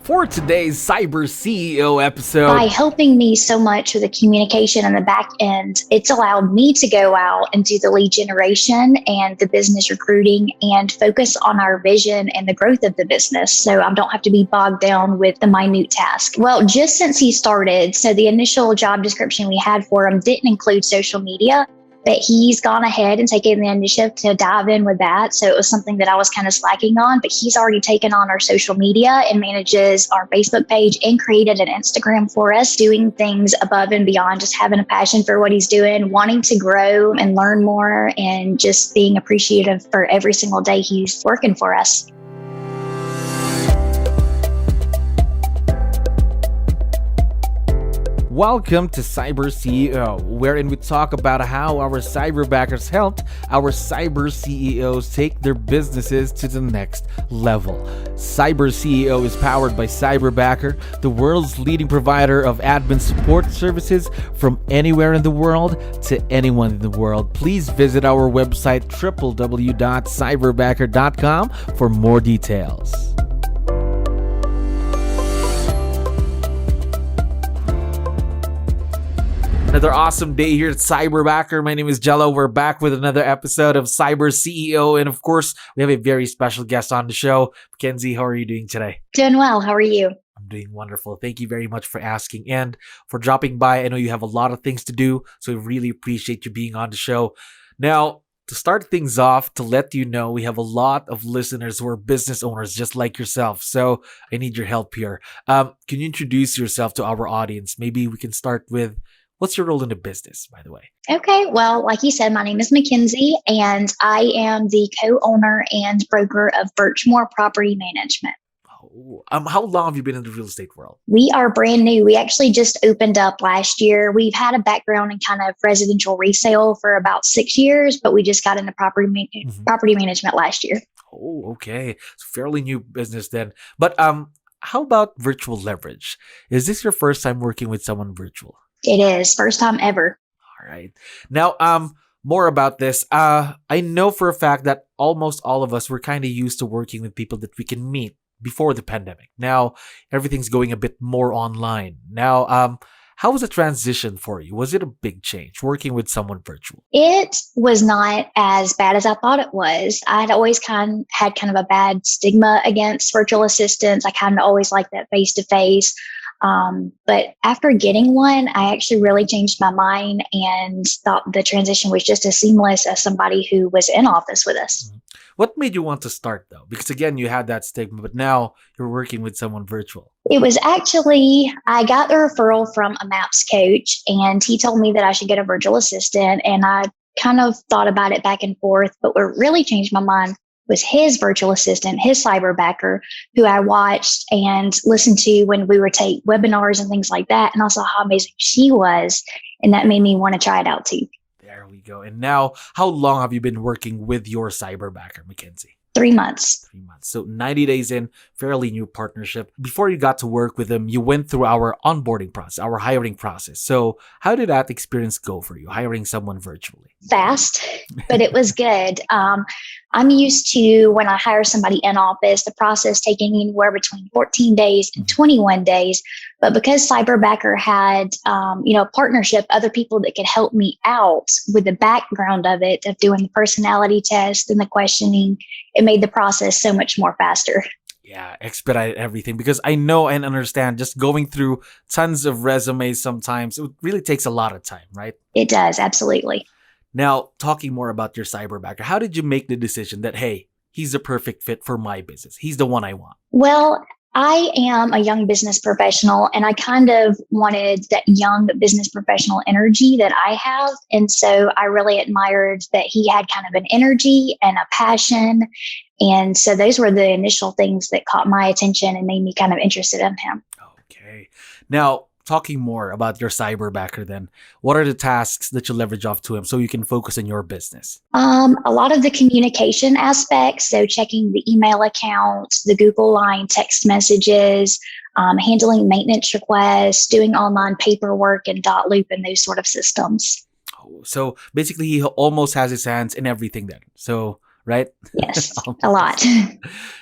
for today's Cyber CEO episode. By helping me so much with the communication on the back end, it's allowed me to go out and do the lead generation and the business recruiting and focus on our vision and the growth of the business. So I don't have to be bogged down with the minute task. Well, just since he started, so the initial job description we had for him didn't include social media, but he's gone ahead and taken the initiative to dive in with that. So it was something that I was kind of slacking on, but he's already taken on our social media and manages our Facebook page and created an Instagram for us, doing things above and beyond, just having a passion for what he's doing, wanting to grow and learn more, and just being appreciative for every single day he's working for us. Welcome to Cyber CEO, wherein we talk about how our cyberbackers helped our cyber CEOs take their businesses to the next level. Cyber CEO is powered by Cyberbacker, the world's leading provider of admin support services from anywhere in the world to anyone in the world. Please visit our website www.cyberbacker.com for more details. Another awesome day here at Cyberbacker. My name is Jello. We're back with another episode of Cyber CEO. And of course, we have a very special guest on the show. MacKenzie, how are you doing today? Doing well. How are you? I'm doing wonderful. Thank you very much for asking and for dropping by. I know you have a lot of things to do, so I really appreciate you being on the show. Now, to start things off, to let you know, we have a lot of listeners who are business owners just like yourself. So I need your help here. Can you introduce yourself to our audience? Maybe we can start with, what's your role in the business, by the way? Okay. Well, like you said, my name is MacKenzie, and I am the co-owner and broker of Birchmore Property Management. Oh, how long have you been in the real estate world? We are brand new. We actually just opened up last year. We've had a background in kind of residential resale for about 6 years, but we just got into property management last year. Oh, okay. It's a fairly new business then. But how about virtual leverage? Is this your first time working with someone virtual? It is. First time ever. All right. Now, more about this. I know for a fact that almost all of us were kind of used to working with people that we can meet before the pandemic. Now, everything's going a bit more online. Now, how was the transition for you? Was it a big change working with someone virtual? It was not as bad as I thought it was. I'd always had kind of a bad stigma against virtual assistants. I kind of always liked that face-to-face. But after getting one, I actually really changed my mind and thought the transition was just as seamless as somebody who was in office with us. What made you want to start though? Because again, you had that stigma, but now you're working with someone virtual. It was actually, I got the referral from a MAPS coach, and he told me that I should get a virtual assistant. And I kind of thought about it back and forth, but what really changed my mind was his virtual assistant, his Cyberbacker, who I watched and listened to when we would take webinars and things like that. And I saw how amazing she was. And that made me want to try it out too. There we go. And now, how long have you been working with your Cyberbacker, MacKenzie? 3 months. 3 months. So 90 days in, fairly new partnership. Before you got to work with them, you went through our onboarding process, our hiring process. So how did that experience go for you, hiring someone virtually? Fast, but it was good. I'm used to, when I hire somebody in office, the process taking anywhere between 14 days and 21 days. But because Cyberbacker had, a partnership, other people that could help me out with the background of it, of doing the personality test and the questioning, it made the process so much more faster. Yeah, expedite everything, because I know and understand just going through tons of resumes sometimes, it really takes a lot of time, right? It does, absolutely. Now, talking more about your Cyberbacker, how did you make the decision that, hey, he's the perfect fit for my business? He's the one I want. Well, I am a young business professional, and I kind of wanted that young business professional energy that I have. And so I really admired that he had kind of an energy and a passion. And so those were the initial things that caught my attention and made me kind of interested in him. Okay. Now, talking more about your Cyberbacker then, what are the tasks that you leverage off to him so you can focus on your business? A lot of the communication aspects, so checking the email account, the Google Line text messages, handling maintenance requests, doing online paperwork and .loop and those sort of systems. Oh, so basically he almost has his hands in everything then. So right? Yes, a lot.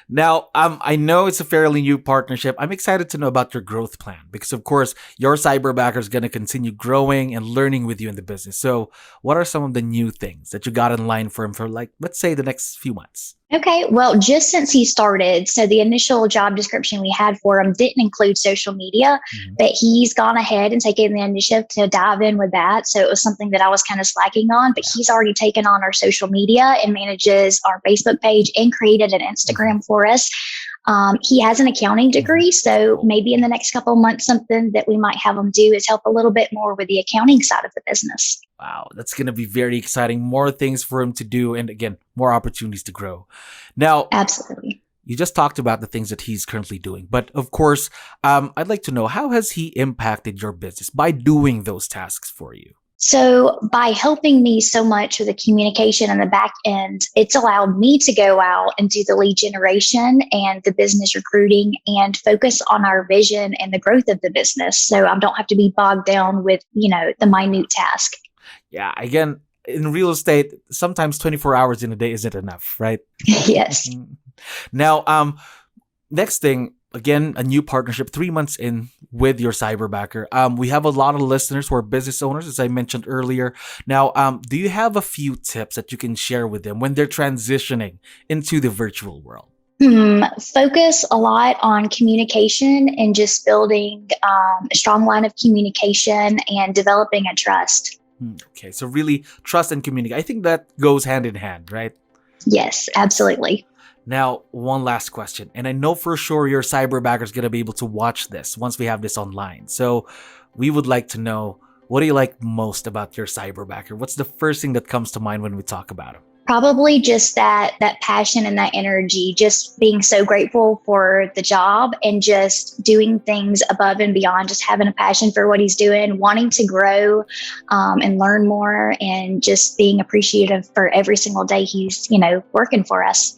Now, I know it's a fairly new partnership. I'm excited to know about your growth plan because, of course, your Cyberbacker is going to continue growing and learning with you in the business. So, what are some of the new things that you got in line for him for, like, let's say, the next few months? Okay, well, just since he started, so the initial job description we had for him didn't include social media, but he's gone ahead and taken the initiative to dive in with that. So it was something that I was kind of slacking on, but he's already taken on our social media and manages our Facebook page and created an Instagram for us. He has an accounting degree, so maybe in the next couple of months, something that we might have him do is help a little bit more with the accounting side of the business. Wow, that's going to be very exciting. More things for him to do, and again, more opportunities to grow. Now, absolutely. You just talked about the things that he's currently doing, but of course, I'd like to know, how has he impacted your business by doing those tasks for you? So by helping me so much with the communication on the back end, it's allowed me to go out and do the lead generation and the business recruiting and focus on our vision and the growth of the business. So I don't have to be bogged down with, the minute task. Yeah, again, in real estate, sometimes 24 hours in a day isn't enough, right? Yes. Now, next thing, again, a new partnership 3 months in with your Cyberbacker. We have a lot of listeners who are business owners, as I mentioned earlier. Now, do you have a few tips that you can share with them when they're transitioning into the virtual world? Focus a lot on communication and just building a strong line of communication and developing a trust. Okay, so really trust and communicate. I think that goes hand in hand, right? Yes, absolutely. Now, one last question. And I know for sure your Cyberbacker is going to be able to watch this once we have this online. So we would like to know, what do you like most about your Cyberbacker? What's the first thing that comes to mind when we talk about him? Probably just that passion and that energy, just being so grateful for the job and just doing things above and beyond, just having a passion for what he's doing, wanting to grow and learn more, and just being appreciative for every single day he's, working for us.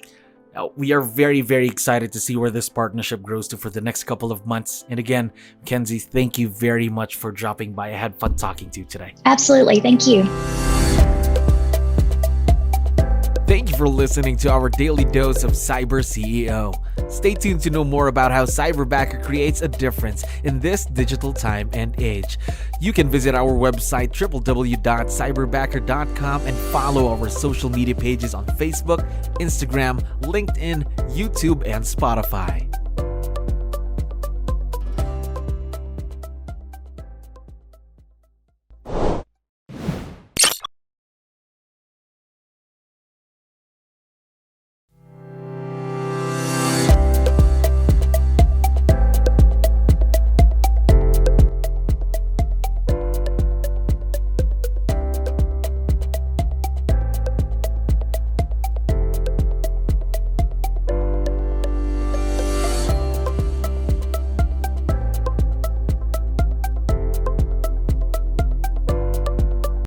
Now, we are very, very excited to see where this partnership grows to for the next couple of months. And again, MacKenzie, thank you very much for dropping by. I had fun talking to you today. Absolutely. Thank you. Thank you for listening to our daily dose of CyberCEO. Stay tuned to know more about how Cyberbacker creates a difference in this digital time and age. You can visit our website www.cyberbacker.com and follow our social media pages on Facebook, Instagram, LinkedIn, YouTube, and Spotify.